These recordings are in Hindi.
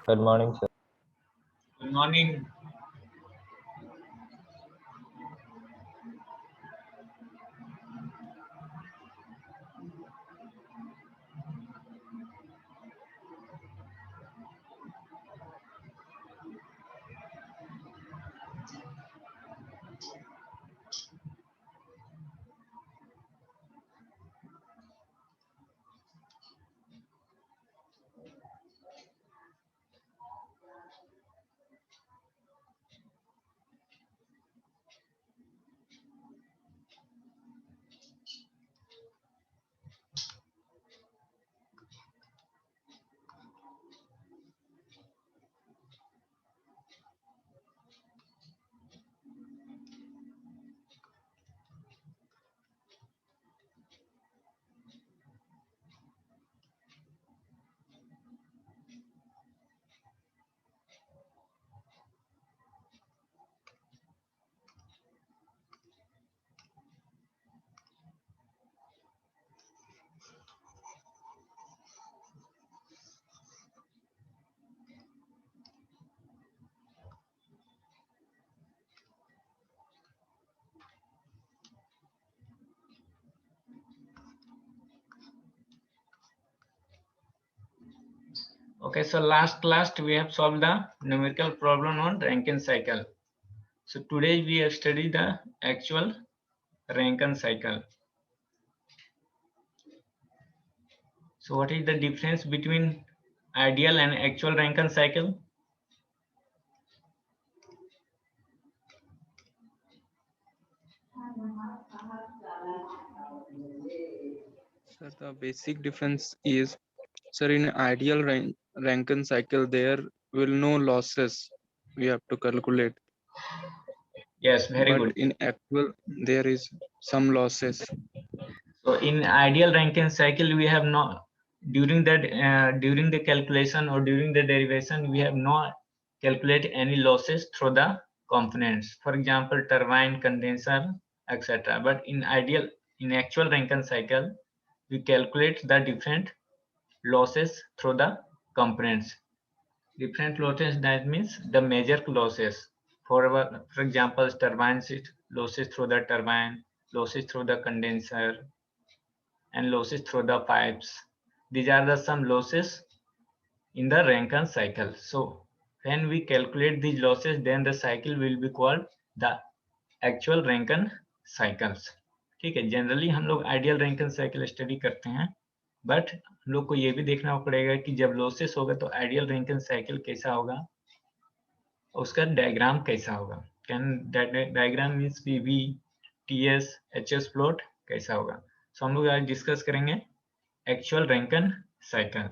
Good morning, sir. Good morning. Okay, so last class we have solved the numerical problem on Rankine cycle. So today we have studied the actual Rankine cycle. So what is the difference between ideal and actual Rankine cycle? Sir, the basic difference is, sir, in ideal Rankine cycle, there will no losses we have to calculate. Yes, very But good. in actual, there is some losses. So in ideal Rankine cycle, we have not during the calculation or during the derivation, we have not calculate any losses through the components. For example, turbine, condenser, etc. But in actual Rankine cycle, we calculate the different losses through the components. Different losses, that means the major losses. For example, turbine losses through the turbine, losses through the condenser, and losses through the pipes. These are the some losses in the Rankine cycle. So when we calculate these losses, then the cycle will be called the actual Rankine cycles. ठीक है, जनरली हम लोग आइडियल रैंकिन साइकिल स्टडी करते हैं, बट हम लोग को ये भी देखना पड़ेगा कि जब लॉसेस होगा तो आइडियल रैंकिन साइकिल कैसा होगा, उसका डायग्राम कैसा होगा. Can diagram means PV, TS, HS plot कैसा होगा. सो हम लोग आज डिस्कस करेंगे actual Rankine cycle.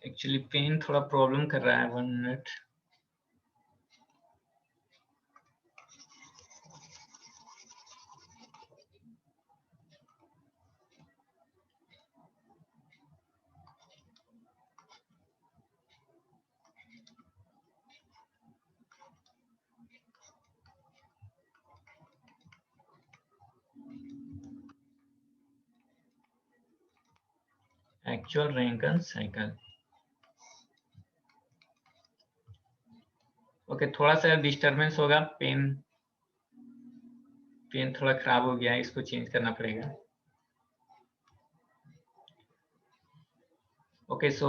Actually pen थोड़ा प्रॉब्लम कर रहा है. 1 minute. Actual Rankine cycle. Okay, थोड़ा सा डिस्टरबेंस होगा. पेन थोड़ा खराब हो गया है, इसको चेंज करना पड़ेगा. Okay, so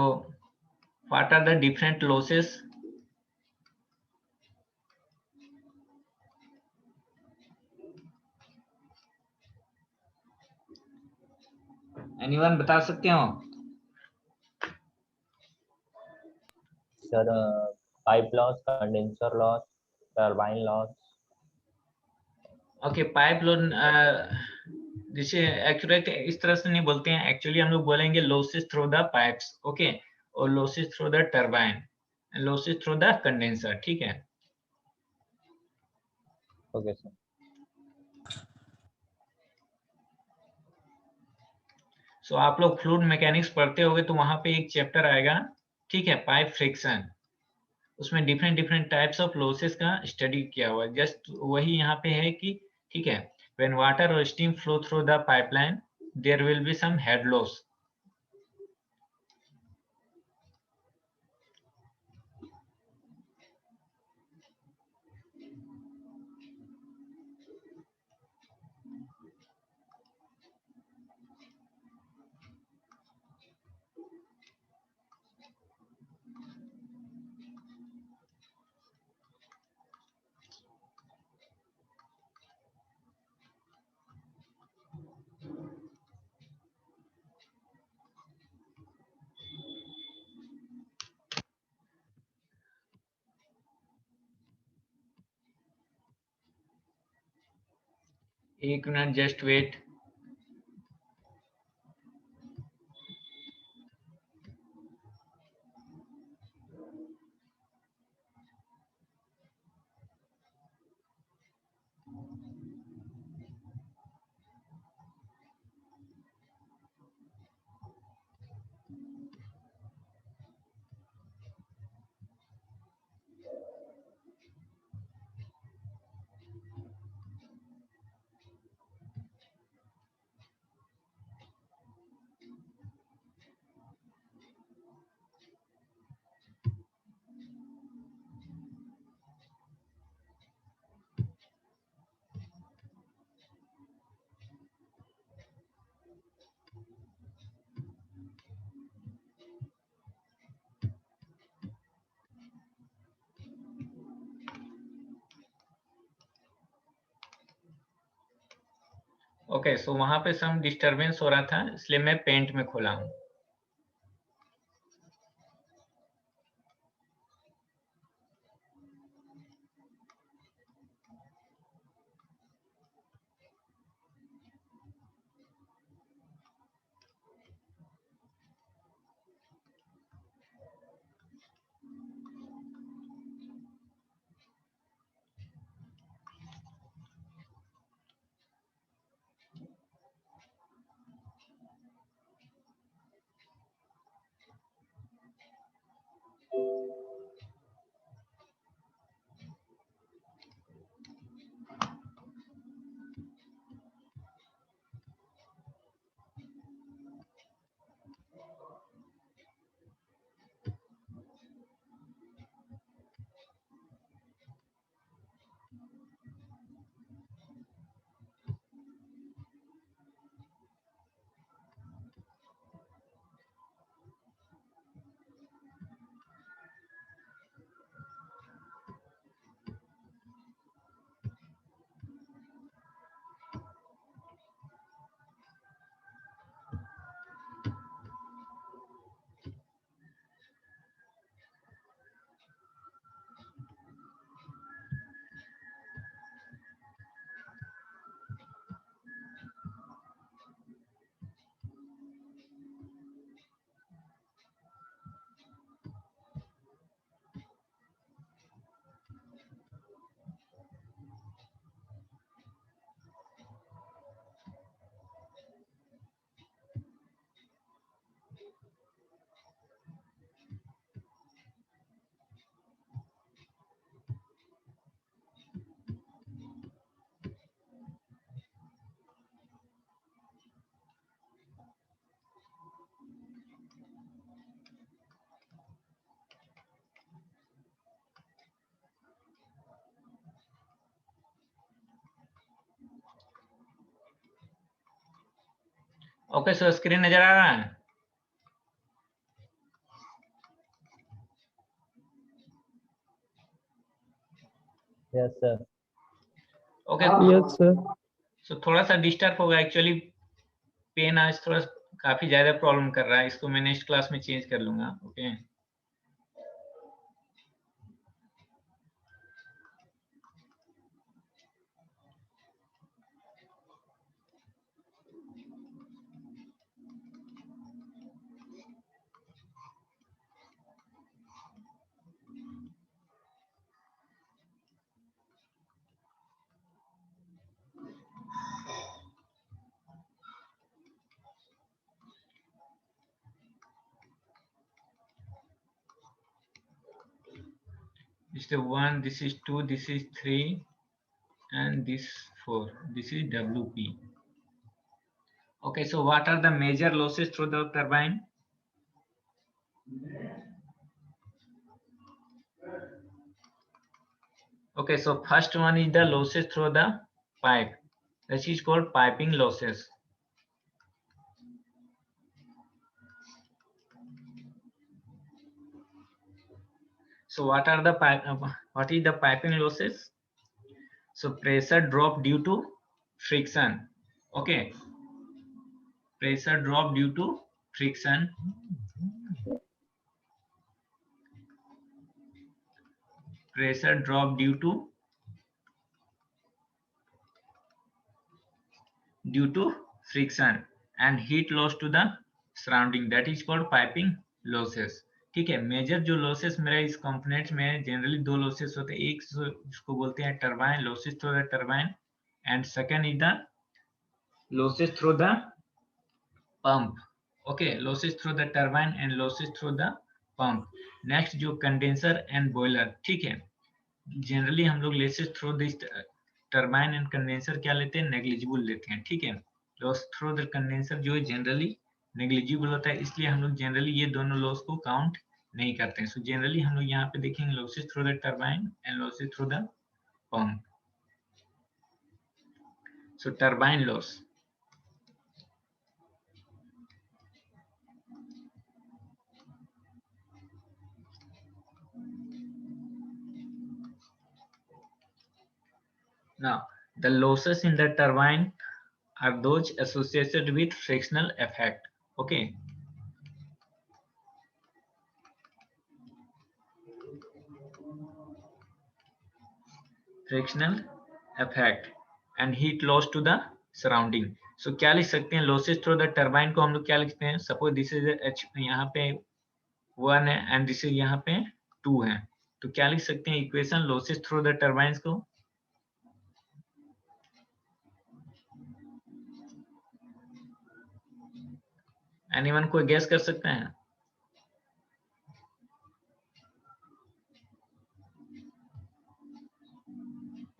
what are the different losses? Anyone बता सकते हो? Sir, pipe loss, condenser loss, turbine loss. Okay, pipe load जिसे एक्यूरेट इस तरह से नहीं बोलते हैं. एक्चुअली हम लोग बोलेंगे losses through the pipes. Okay, और losses through the turbine. and losses through the condenser. ठीक है. Okay, sir. सो आप लोग फ्लूइड मैकेनिक्स पढ़ते होगे तो वहां पे एक चैप्टर आएगा, ठीक है, पाइप फ्रिक्शन. उसमें different different types of losses का स्टडी किया हुआ है. जस्ट वही यहाँ पे है कि ठीक है, व्हेन वाटर और steam flow through the pipeline there will be some head loss. एक minute, just wait. Okay, so वहां पे सम डिस्टरबेंस हो रहा था, इसलिए मैं पेंट में खोला हूँ. ओके, सो स्क्रीन नजर आ रहा है? Yes, sir. Okay, Yes, sir. सो थोड़ा सा डिस्टर्ब होगा एक्चुअली. पेन आज थोड़ा काफी ज्यादा प्रॉब्लम कर रहा है, इसको मैं नेक्स्ट क्लास में चेंज कर लूंगा. Okay. This is 1, this is 2, this is 3, and this 4. This is WP. Okay, so what are the major losses through the turbine? Okay, so first one is the losses through the pipe. That is called piping losses. So what are the what is the piping losses? So pressure drop due to friction. Okay, pressure drop due to friction. Pressure drop due to friction and heat loss to the surrounding. That is called piping losses. ठीक है, मेजर जो लॉसेस मेरा इस कंपोनेंट्स में जनरली दो लॉसेस होते हैं. एक इसको बोलते हैं turbine losses through the turbine and second is the losses through the pump. Okay, losses through the turbine and losses through the pump. Next जो condenser and boiler. ठीक है, जनरली हम लोग losses through this turbine and condenser क्या लेते हैं, negligible लेते हैं. ठीक है, loss through the condenser जो है जनरली negligible होता है, इसलिए हम लोग जनरली ये दोनों लॉस को काउंट नहीं करते हैं. सो जनरली हम लोग यहाँ पे देखेंगे losses through the turbine and losses through the pump. So turbine loss. Now, the losses in the turbine are those associated with frictional effect. Okay. Frictional effect and heat loss to the surrounding. So क्या लिख सकते हैं losses through the turbine को हम लोग क्या लिखते हैं? Suppose this is H, यहाँ पे 1 है and this is यहाँ पे 2 है. तो क्या लिख सकते हैं equation losses through the turbines को? Anyone कोई guess कर सकते हैं?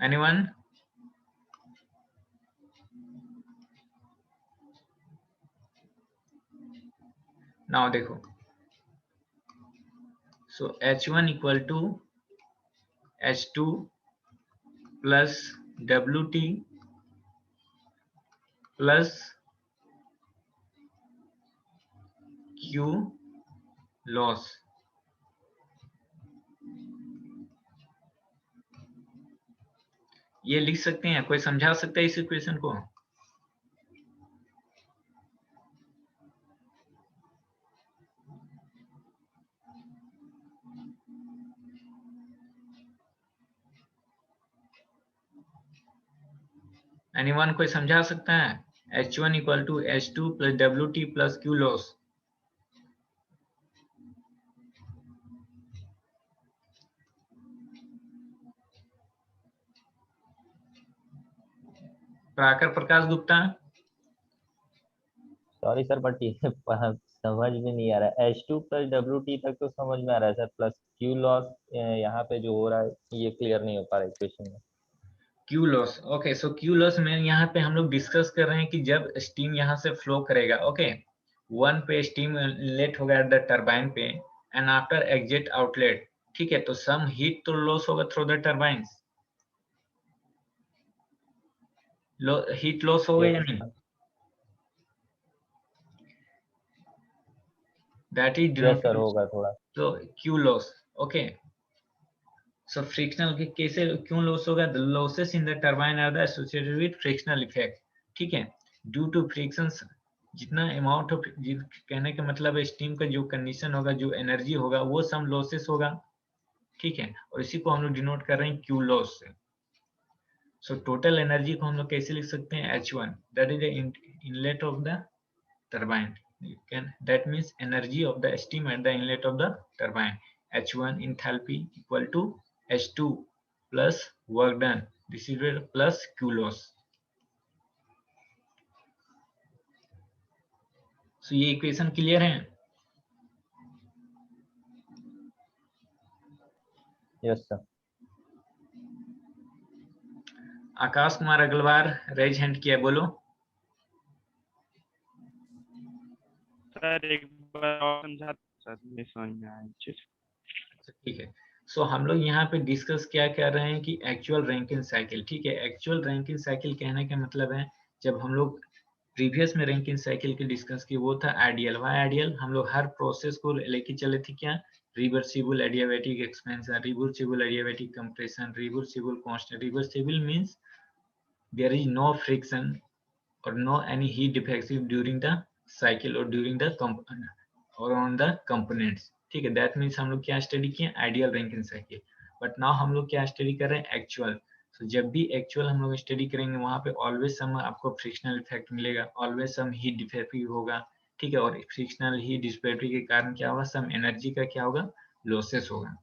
Anyone? Now देखो. So H1 equal to H2 plus WT plus Q loss. ये लिख सकते हैं, कोई समझा सकता है इस इक्वेशन को? एनीवन कोई समझा सकता है? H1 equal to H2 plus WT plus Q loss. Prakhar Prakash Gupta. Sorry sir but ये समझ में नहीं आ रहा है. H2 प्लस WT तक तो समझ में आ रहा है सर, प्लस Q लॉस यहाँ पे जो हो रहा है ये क्लियर नहीं हो पा रहा है इक्वेशन में. Q loss. ओके, सो Q loss में यहाँ पे हम लोग डिस्कस कर रहे हैं कि जब स्टीम यहाँ से फ्लो करेगा. ओके, 1 पे स्टीम इनलेट होगा एट द टरबाइन पे एंड आफ्टर एग्जिट आउटलेट. ठीक है, तो सम हीट तो लॉस होगा through the turbines. Heat loss होगा या नहीं? That is यस सर होगा थोड़ा. तो Q loss. Okay. So frictional के कैसे क्यों लॉस होगा? The losses in the turbine are the associated with frictional effect. ठीक है, due to frictions जितना अमाउंट ऑफ, कहने का मतलब है स्टीम का जो कंडीशन होगा, जो एनर्जी होगा, वो सम लॉसेस होगा. ठीक है, और इसी को हम लोग डिनोट कर रहे हैं Q loss से. सो टोटल एनर्जी को हम लोग कैसे लिख सकते हैं? H1, that is the inlet of the turbine. That means energy of the steam at the inlet of the turbine. H1 enthalpy equal to H2 plus work done. This is where plus Q loss. So ये इक्वेशन क्लियर है? Yes sir. Akash Kumar Agarwal raise hand किया, बोलो। सर एक बार और समझा सर, नहीं समझ में आया चीज। ठीक है, सो हम लोग यहाँ पे डिस्कस क्या कर रहे हैं कि एक्चुअल रैंकिंग साइकिल। ठीक है, एक्चुअल रैंकिंग साइकिल कहने का मतलब है, जब हम लोग प्रीवियस में रैंकिंग साइकिल की डिस्कस की वो था आइडियल। Y ideal? हम लोग हर प्रोसेस को लेके चले थे क्या, reversible adiabatic expansion, reversible adiabatic compression, reversible constant. Reversible means there is no friction or no any heat defective during the cycle or during the or on the components। ठीक है, दैट मीन्स हम लोग क्या स्टडी किए, ideal ranking cycle. But now हम लोग क्या स्टडी कर रहे हैं, एक्चुअल। तो जब भी एक्चुअल हम लोग स्टडी करेंगे वहां पे ऑलवेज सम आपको फ्रिक्शनल इफेक्ट मिलेगा, ऑलवेज सम हीट डिफेक्टिव होगा। ठीक है, और फ्रिक्शनल हीट डिफेक्टिव के कारण क्या होगा, सम एनर्जी का क्या होगा, लॉसेस होगा।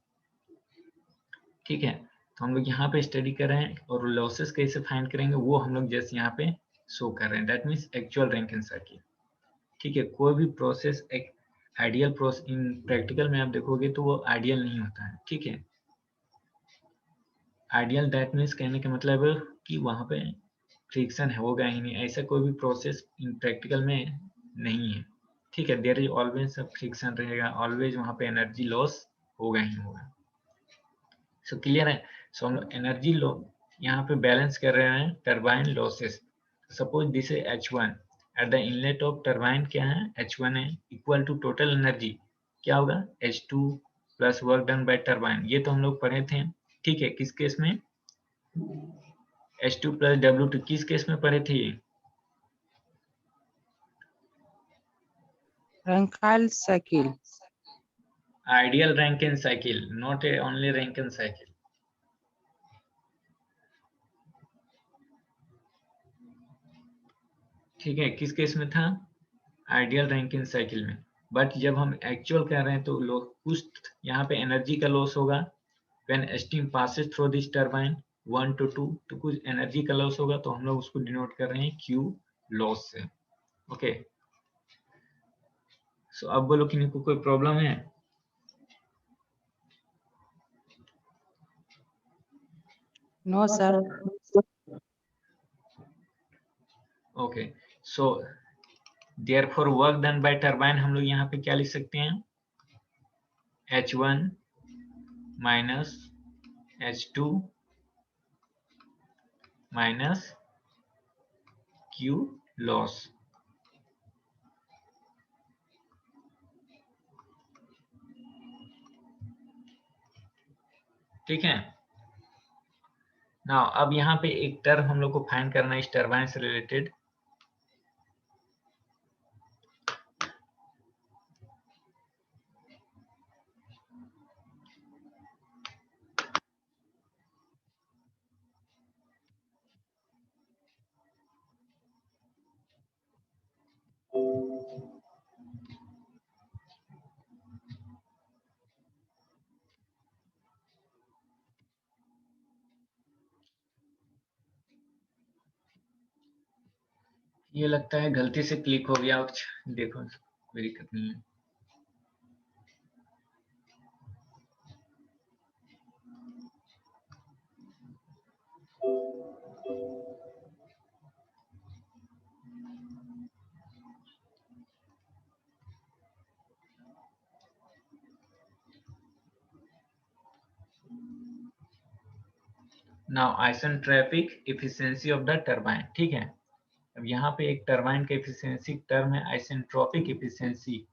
ठीक है, तो हम लोग यहाँ पे स्टडी कर रहे हैं और लॉसेस कैसे फाइंड करेंगे वो हम लोग जैसे यहाँ पे शो कर रहे हैं, that means actual ranking cycle. ठीक है, कोई भी प्रोसेस एक आइडियल प्रोसेस इन प्रैक्टिकल में आप देखोगे तो वो आइडियल नहीं होता है। ठीक है, आइडियल दैट मीन्स कहने का मतलब है कि वहां पे फ्रिक्शन होगा ही नहीं, ऐसा कोई भी प्रोसेस इन प्रैक्टिकल में नहीं है। ठीक है, देयर इज ऑलवेज फ्रिक्शन रहेगा, ऑलवेज वहां पे एनर्जी लॉस होगा ही होगा। सो क्लियर है। सो हम लोग एनर्जी लो यहाँ पे बैलेंस कर रहे हैं टरबाइन लॉसेस। सपोज दिस है H1 at the inlet of turbine, क्या है, H1 है, इक्वल टू टोटल एनर्जी क्या होगा, H2 plus work done by turbine. ये तो हम लोग पढ़े थे। ठीक है, किस केस में, H2 प्लस W2, किस केस में पढ़े थे ये, Rankine cycle. Ideal Rankine cycle, not A only Rankine cycle. ठीक है, किस केस में था, आइडियल रैंकिन साइकिल में। बट जब हम एक्चुअल कर रहे हैं तो कुछ यहाँ पे एनर्जी का लॉस होगा, when steam passes through this turbine 1 to 2, तो कुछ एनर्जी का लॉस होगा, तो हम लोग उसको डिनोट कर रहे हैं Q लॉस से। ओके, सो अब बोलो कि इनको कोई प्रॉब्लम है। No, sir. Okay, so therefore work done by turbine हम लोग यहाँ पे क्या लिख सकते हैं, H1 minus H2 minus Q loss. ठीक है, नाउ अब यहाँ पे एक टर्म हम लोग को फाइंड करना है इस टरबाइन से रिलेटेड। ये लगता है गलती से क्लिक हो गया, और देखो कोई दिक्कत नहीं है। Now isentropic efficiency of the turbine. ठीक है, अब यहाँ पे एक टरबाइन का एफिशिएंसी टर्म है आइसेंट्रोपिक एफिशिएंसी।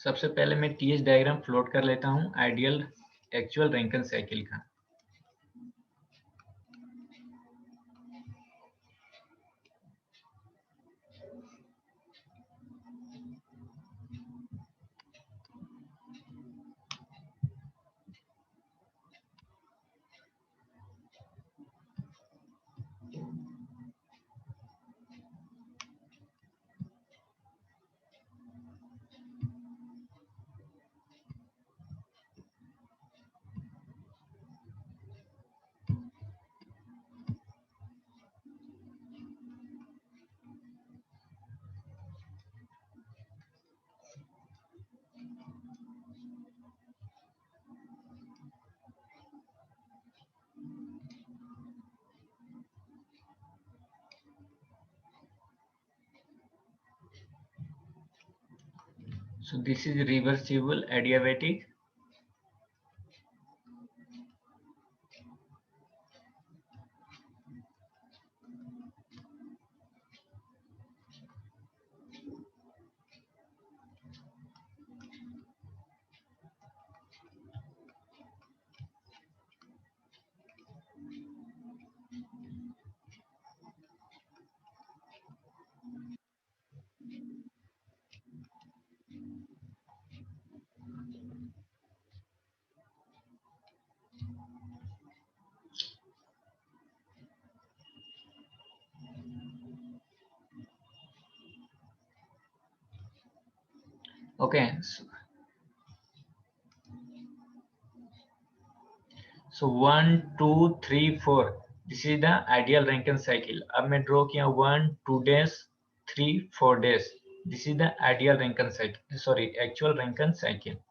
सबसे पहले मैं टीएच डायग्राम प्लॉट कर लेता हूँ आइडियल एक्चुअल रैंकिन साइकिल का। So this is reversible adiabatic. Okay, so 1 2 3 4 this is the ideal Rankine cycle. अब मैं ड्रॉ किया 1 2 days 3 4 days. This is the ideal Rankine cycle, sorry, actual Rankine cycle.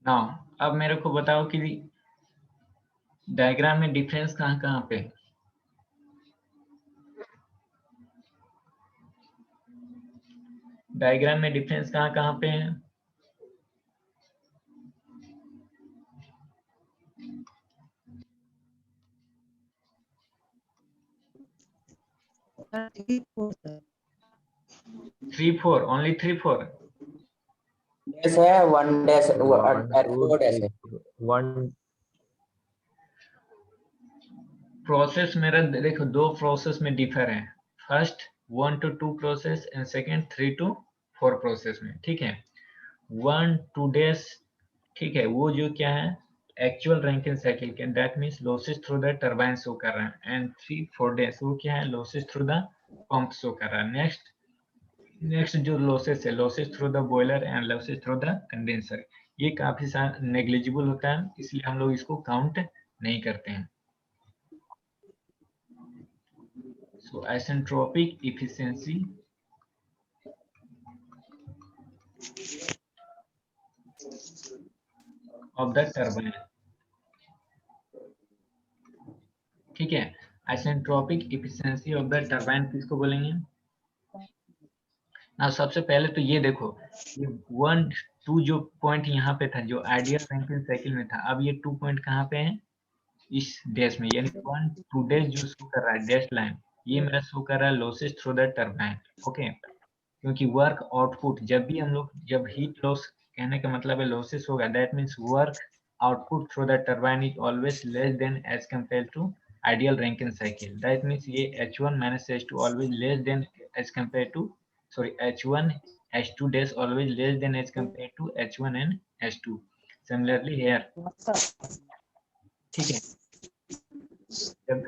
Now अब मेरे को बताओ कि डायग्राम में डिफरेंस कहाँ कहाँ पे है? डायग्राम में डिफरेंस कहाँ कहाँ पे है? Sir, 3, 4, sir. 3 4 only 3 4 days है 1 days 1 2 4 days 3 है 1 प्रोसेस मेरा देखो दो प्रोसेस में डिफर है, first 1 to 2 process and second 3 to 4 process में, ठीक है। 1 2 days ठीक है, वो जो क्या है एक्चुअल रैंकिन साइकिल के, that means losses through the turbine show कर रहा है, एंड 3 4 days वो क्या है losses through the pump show कर रहा है। नेक्स्ट जो लॉसेस है losses through the boiler and losses through the condenser, ये काफी नेग्लिजिबल होता है, इसलिए हम लोग इसको काउंट नहीं करते हैं। So isentropic efficiency of the turbine, ठीक है। isentropic efficiency of the turbine किसको बोलेंगे? ना सबसे पहले तो ये देखो, ये 1 2 जो पॉइंट यहाँ पे था जो आइडियल रैंकिन साइकिल में था, अब ये 2 पॉइंट कहाँ पे हैं इस डैश में, यानी 1 2 डैश जो शो कर रहा है डैश लाइन, ये मेरा शो कर रहा है losses through the turbine, okay. क्योंकि वर्क आउटपुट जब भी हम लोग जब हीट लॉस कहने का मतलब है लॉसेस होगा, that means work output through the turbine is always less than as compare to ideal Rankine cycle, that means ये H1 minus H2 always less than as compare to sorry H1 H2 dash always less than as compared to H1 and H2. Similarly here, ठीक है, जब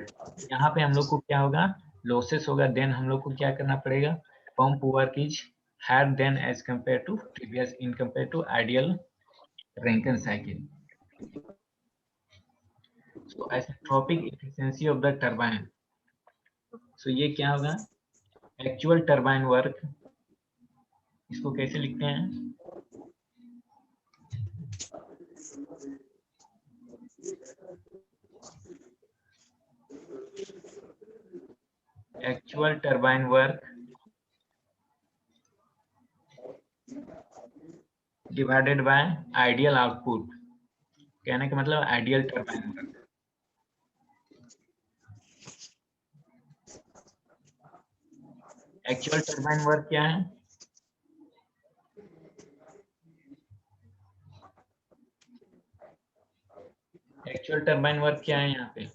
यहाँ पे हम लोग को क्या होगा लॉसेस होगा, देन हम लोग को क्या करना पड़ेगा, pump work is higher than as compare to previous in compare to ideal Rankine cycle. So isentropic efficiency of the turbine, so ये क्या होगा एक्चुअल टरबाइन वर्क, इसको कैसे लिखते हैं, actual turbine work divided by ideal output, कहने का मतलब ideal turbine work. Actual turbine work क्या है, एक्चुअल टरबाइन वर्क क्या है यहाँ पे,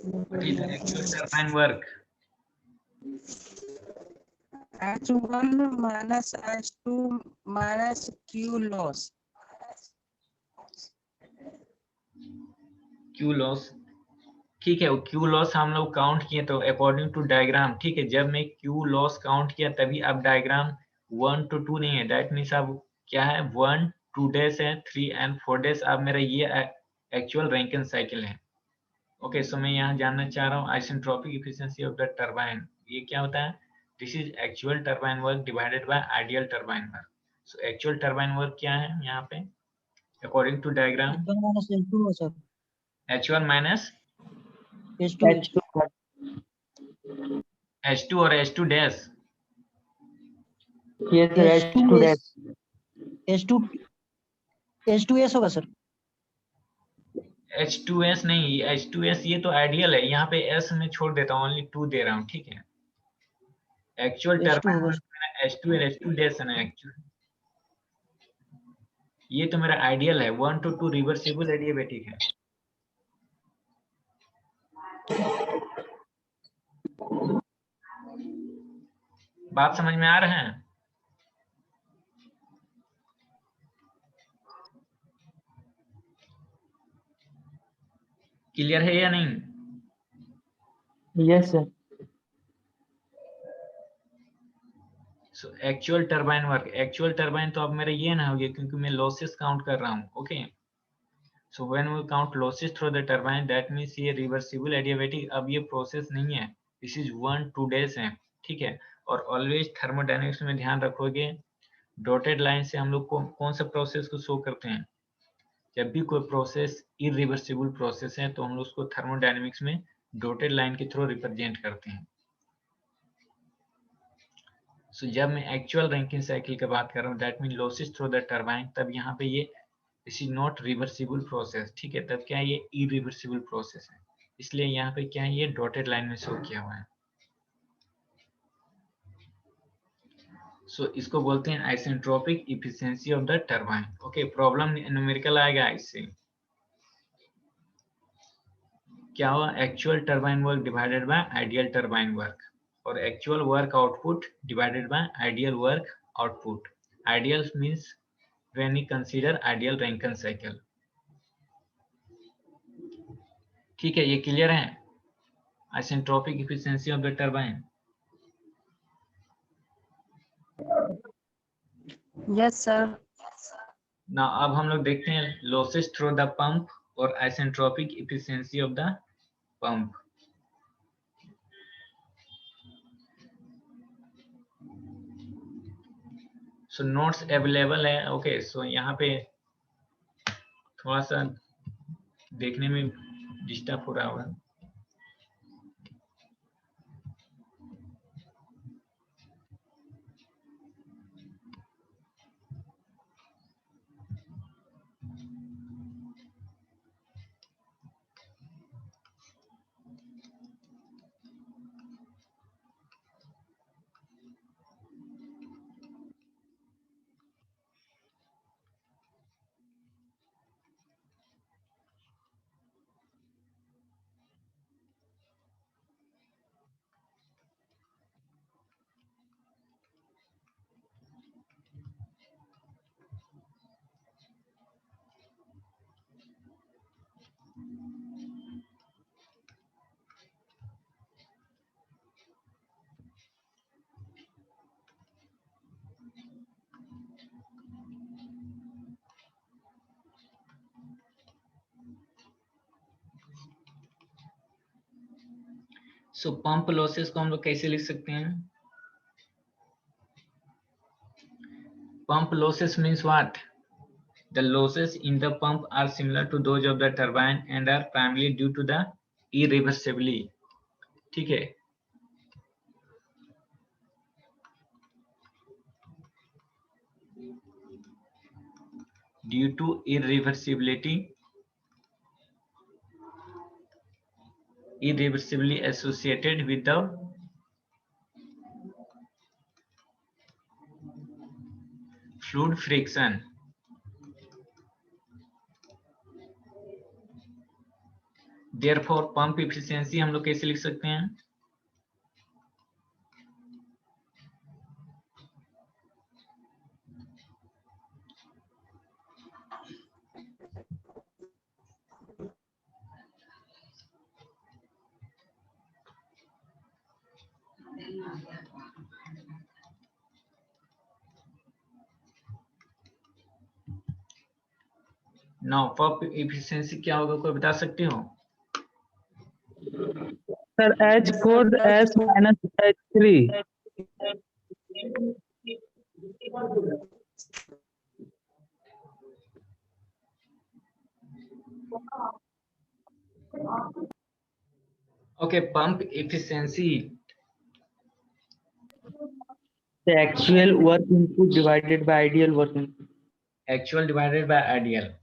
What is the actual turbine work? H1 minus H2 minus Q loss. Q loss, ठीक है, Q loss हम लोग काउंट किए तो अकॉर्डिंग टू डायग्राम, ठीक है, जब मैं Q loss काउंट किया तभी अब डायग्राम 1 to 2 नहीं है, दैट मीन्स अब क्या है 1 2 days है 3 and 4 days। अब मेरा ये एक्चुअल रैंकिन साइकिल है। ओके, सो मैं यहाँ जानना चाह रहा हूँ isentropic efficiency of the turbine, ये क्या होता है? This is actual turbine work divided by ideal turbine work. So actual turbine work क्या है यहाँ पे according to diagram? H1 minus H2 और H2 डैश। ये तो H2 dash H2S होगा सर। H2S नहीं, H2S ये तो आइडियल है, यहाँ पे S में छोड़ देता हूँ, ओनली 2 दे रहा हूँ, ठीक है। एक्चुअल टरबाइन वर्क मेरा H2 और H2 डैश है ना एक्चुअल, ये तो मेरा आइडियल है। 1 to 2 रिवर्सिबल एडियाबैटिक है। बात समझ में आ रहे हैं? क्लियर है या नहीं? yes sir so actual turbine work, actual turbine तो अब मेरा ये ना हो गया क्योंकि मैं लॉसेस काउंट कर रहा हूँ। Okay, so when we count losses through the turbine that means ये रिवर्सिबल एडियाबैटिक अब ये प्रोसेस नहीं है, दिस इज 1 2 days है, ठीक है। और ऑलवेज थर्मोडायनेमिक्स में ध्यान रखोगे, डॉटेड लाइन से हम लोग को कौन सा प्रोसेस को शो करते हैं? जब भी कोई प्रोसेस इरिवर्सिबल प्रोसेस है तो हम लोग उसको थर्मोडायनेमिक्स में डॉटेड लाइन के थ्रू रिप्रेजेंट करते हैं। सो जब मैं एक्चुअल रैंकिन साइकिल की बात कर रहा हूँ that mean losses through the turbine, तब यहाँ पे ये this is not reversible process, ठीक है, तब क्या है ये इरिवर्सिबल प्रोसेस है, इसलिए यहाँ पे क्या है ये डॉटेड लाइन में शो किया हुआ है। सो इसको बोलते हैं isentropic efficiency of the turbine. Okay, problem numerical आएगा इससे। क्या हुआ? Actual turbine work divided by ideal turbine work, और actual work output divided by ideal work output. Ideal means when you consider ideal Rankine cycle. ठीक है, ये क्लियर है? Isentropic efficiency of the turbine. Yes sir. ना अब हम लोग देखते हैं लॉसेस थ्रू द पंप और isentropic efficiency of the pump. So notes available है। ओके, सो यहाँ पे थोड़ा सा देखने में डिस्टर्ब हो रहा होगा। सो पंप लॉसेस को हम लोग कैसे लिख सकते हैं? Pump losses means what? The losses in the pump are similar to those of the turbine and are primarily due to the irreversibility. ठीक है, due to irreversibility associated with the fluid friction. Therefore pump efficiency हम लोग कैसे लिख सकते हैं? नाउ पंप एफिशिएंसी क्या होगा, कोई बता सकते हो? Sir H4S minus H3. Okay, pump efficiency The actual work input divided by ideal work input. Actual divided by ideal.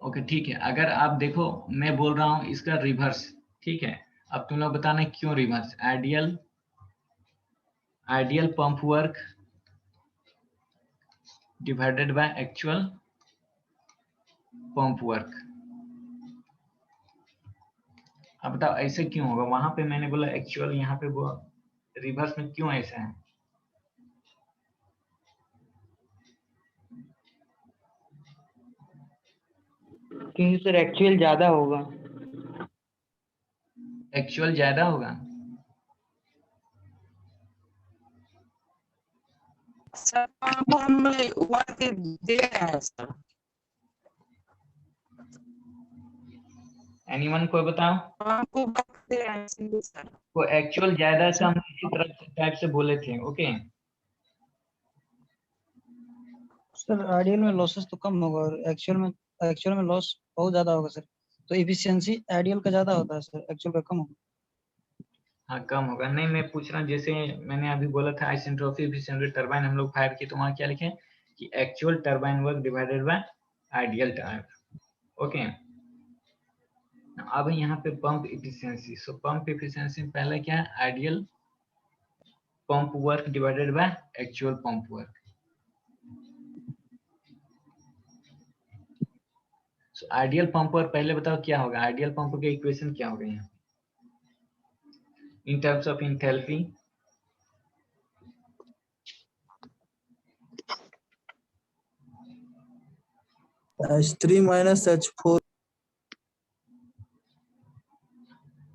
Okay ठीक है, अगर आप देखो मैं बोल रहा हूं इसका रिवर्स, ठीक है, अब तुम लोग बताना क्यों reverse. Ideal pump work divided by actual pump work. अब बताओ ऐसे क्यों होगा? वहां पे मैंने बोला एक्चुअल, यहाँ पे वो रिवर्स में क्यों ऐसा है? क्योंकि सर एक्चुअल ज्यादा होगा। एक्चुअल ज्यादा होगा? सर पंप में वर्क दे रहा है सर। एनीवन कोई बताओ? पंप को वर्क दे रहा है सर। वो एक्चुअल ज्यादा का हम इसी तरह टाइप से बोले थे। ओके सर आइडियल में लॉसेस तो कम होगा और एक्चुअल में लॉस बहुत ज्यादा होगा सर, तो एफिशिएंसी आइडियल का ज्यादा होता है सर, एक्चुअल का कम होगा। हाँ कम होगा। नहीं मैं पूछ रहा हूँ, जैसे मैंने अभी बोला था आइसेंट्रोपी एफिशिएंसी टरबाइन हम लोग फायर किए, तो वहाँ क्या लिखे कि actual turbine work divided by ideal time. Okay अब यहाँ पे पंप एफिशिएंसी। सो पंप एफिशिएंसी पहले क्या है? Ideal pump work divided by actual pump work. So ideal pump work पहले बताओ क्या होगा? आइडियल पंप के इक्वेशन क्या होगा यहाँ in terms of enthalpy? H3 minus H4.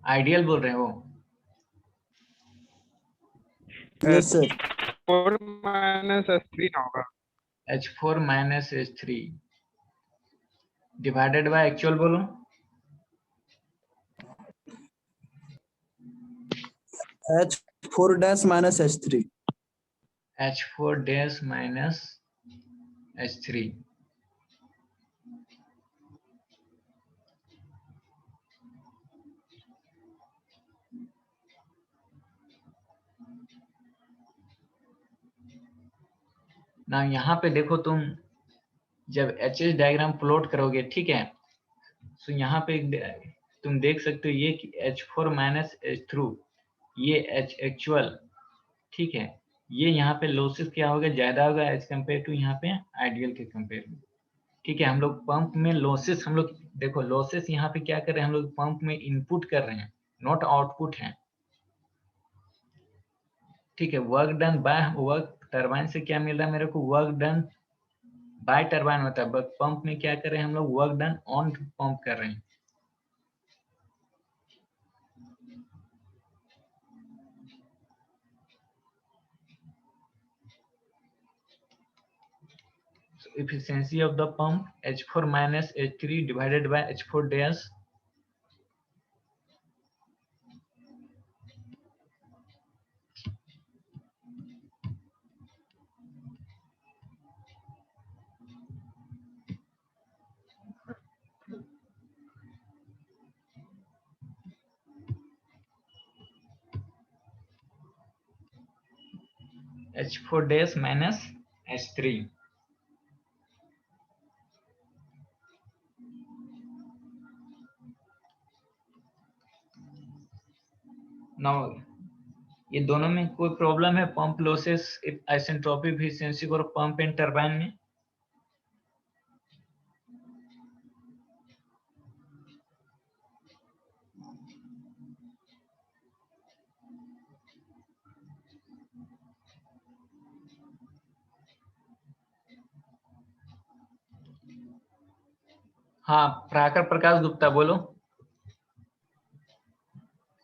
Ideal बोल रहे हो? Yes sir. 4 minus S3 ना होगा। H4 minus H3 divided by actual बोलो। H4 dash minus H3. H4 dash minus H3 ना। यहाँ पे देखो तुम जब HS डायग्राम प्लॉट करोगे, ठीक है, तो यहाँ पे तुम देख सकते हो ये कि H4 माइनस H3 ये H एक्चुअल, ठीक है, ये यहाँ पे लॉसेस क्या होगा? ज्यादा होगा एज कम्पेयर टू यहाँ पे आइडियल के कंपेयर में। ठीक है, हम लोग पंप में लॉसेस, हम लोग देखो लॉसेस यहाँ पे क्या कर रहे हैं? हम लोग पंप में इनपुट कर रहे हैं, नॉट आउटपुट है। ठीक है, work done by work turbine से क्या मिल रहा है मेरे को? वर्क डन बाय टरबाइन होता है, बट पंप में क्या कर रहे हैं हम लोग? वर्क डन ऑन पंप कर रहे हैं। So efficiency of the pump H4 minus H3 divided by H4 dash H4 dash minus H3। Now ये दोनों में कोई प्रॉब्लम है? पंप लॉसेस आइसेंट्रोपी एफिशिएंसी और पंप एंड टरबाइन में? हाँ प्राकर प्रकाश गुप्ता बोलो।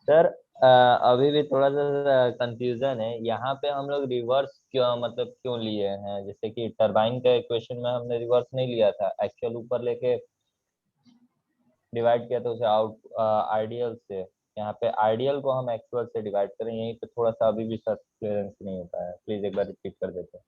सर अभी भी थोड़ा सा कंफ्यूजन है यहाँ पे। हम लोग रिवर्स क्यों मतलब क्यों लिए हैं? जैसे कि टरबाइन का इक्वेशन में हमने रिवर्स नहीं लिया था, एक्चुअल ऊपर लेके डिवाइड किया था उसे आउट आइडियल से। यहाँ पे आइडियल को हम एक्चुअल से डिवाइड करें, यहीं पे थोड़ा सा अभी भी सर क्लियरेंस नहीं होता है, प्लीज एक बार रिपीट कर देते हैं।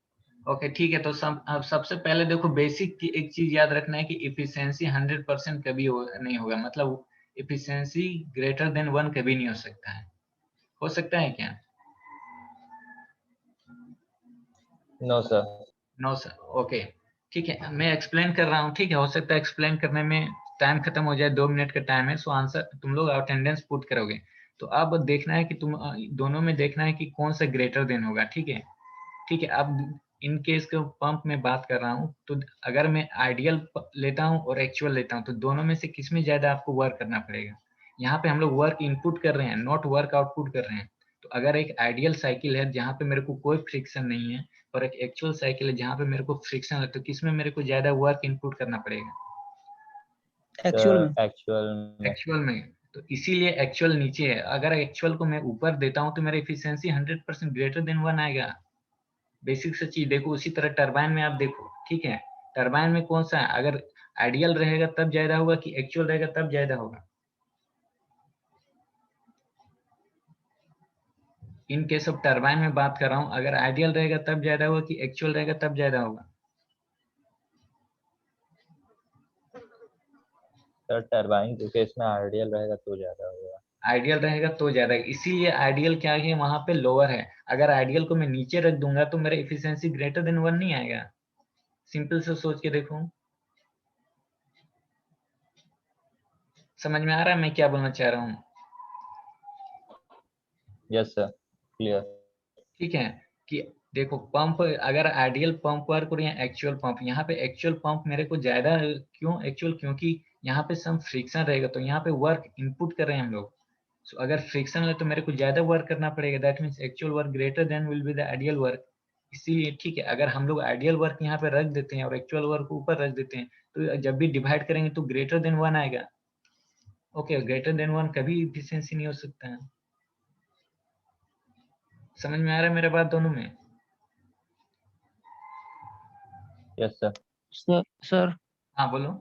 ओके ठीक है, तो अब सबसे पहले देखो बेसिक की एक चीज याद रखना है कि इफिशियंसी 100% कभी नहीं होगा, मतलब इफिशियंसी ग्रेटर देन 1 कभी नहीं हो सकता है। हो सकता है क्या? No sir. No sir. Okay ठीक है, मैं एक्सप्लेन कर रहा हूँ। ठीक है, हो सकता है एक्सप्लेन करने में टाइम खत्म हो जाए, 2 मिनट का टाइम है, सो आंसर तुम लोग अटेंडेंस पुट करोगे। तो अब देखना है कि तुम दोनों में देखना है कि कौन सा ग्रेटर देन होगा। ठीक है, ठीक है। अब इन केस के पंप में बात कर रहा हूँ, तो अगर मैं आइडियल लेता हूँ और एक्चुअल लेता हूँ, तो दोनों में से किस में ज्यादा आपको वर्क करना पड़ेगा? यहाँ पे हम लोग वर्क इनपुट कर रहे हैं, नॉट वर्क आउटपुट कर रहे हैं। तो अगर एक आइडियल साइकिल है जहाँ पे मेरे को कोई फ्रिक्शन नहीं है, और एक एक्चुअल साइकिल है जहाँ पे मेरे को फ्रिक्शन है, तो किस में मेरे को ज्यादा वर्क इनपुट करना पड़ेगा? एक्चुअल में। एक्चुअल में। तो इसीलिए एक्चुअल नीचे है। अगर एक्चुअल को मैं ऊपर देता हूँ तो मेरा एफिशिएंसी 100% ग्रेटर देन 1 आएगा। बेसिक से चीज देखो। उसी तरह टरबाइन में आप देखो, ठीक है, टरबाइन में कौन सा है? अगर आइडियल रहेगा तब ज्यादा होगा कि एक्चुअल रहेगा तब ज्यादा होगा? इन केस ऑफ टरबाइन में बात कर रहा हूं, अगर आइडियल रहेगा तब ज्यादा होगा कि एक्चुअल रहेगा तब ज्यादा होगा? सर टरबाइन के केस में आइडियल रहेगा तो ज्यादा होगा। आइडियल रहेगा तो ज्यादा, इसीलिए आइडियल क्या है, वहां पे लोअर है। अगर आइडियल को मैं नीचे रख दूंगा तो मेरा एफिशिएंसी ग्रेटर देन 1 नहीं आएगा। सिंपल से सोच के देखो, समझ में आ रहा है मैं क्या बोलना चाह रहा हूँ? Yes sir, clear. ठीक है, कि देखो पंप, अगर आइडियल पंप वर्क और या एक्चुअल पंप, यहाँ पे एक्चुअल पंप मेरे को ज्यादा क्यों एक्चुअल? क्योंकि यहाँ पे सम फ्रिक्शन रहेगा, तो यहाँ पे वर्क इनपुट कर रहे हैं हम लोग। सो अगर फ्रिक्शन है तो मेरे को ज्यादा वर्क करना पड़ेगा। That means actual work greater than will be the ideal work. इसीलिए ठीक है, अगर हम लोग आइडियल वर्क यहाँ पे रख देते हैं और एक्चुअल वर्क ऊपर रख देते हैं, तो जब भी डिवाइड करेंगे तो ग्रेटर देन 1 आएगा। ओके, ग्रेटर देन 1 कभी इफिशिएंसी नहीं हो सकता है। समझ में आ रहा है मेरा बात दोनों में? Yes sir. सर हाँ बोलो।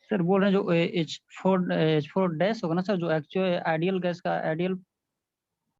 सर बोल रहे हैं जो H4 डैश होगा ना सर, जो एक्चुअल आइडियल गैस का आइडियल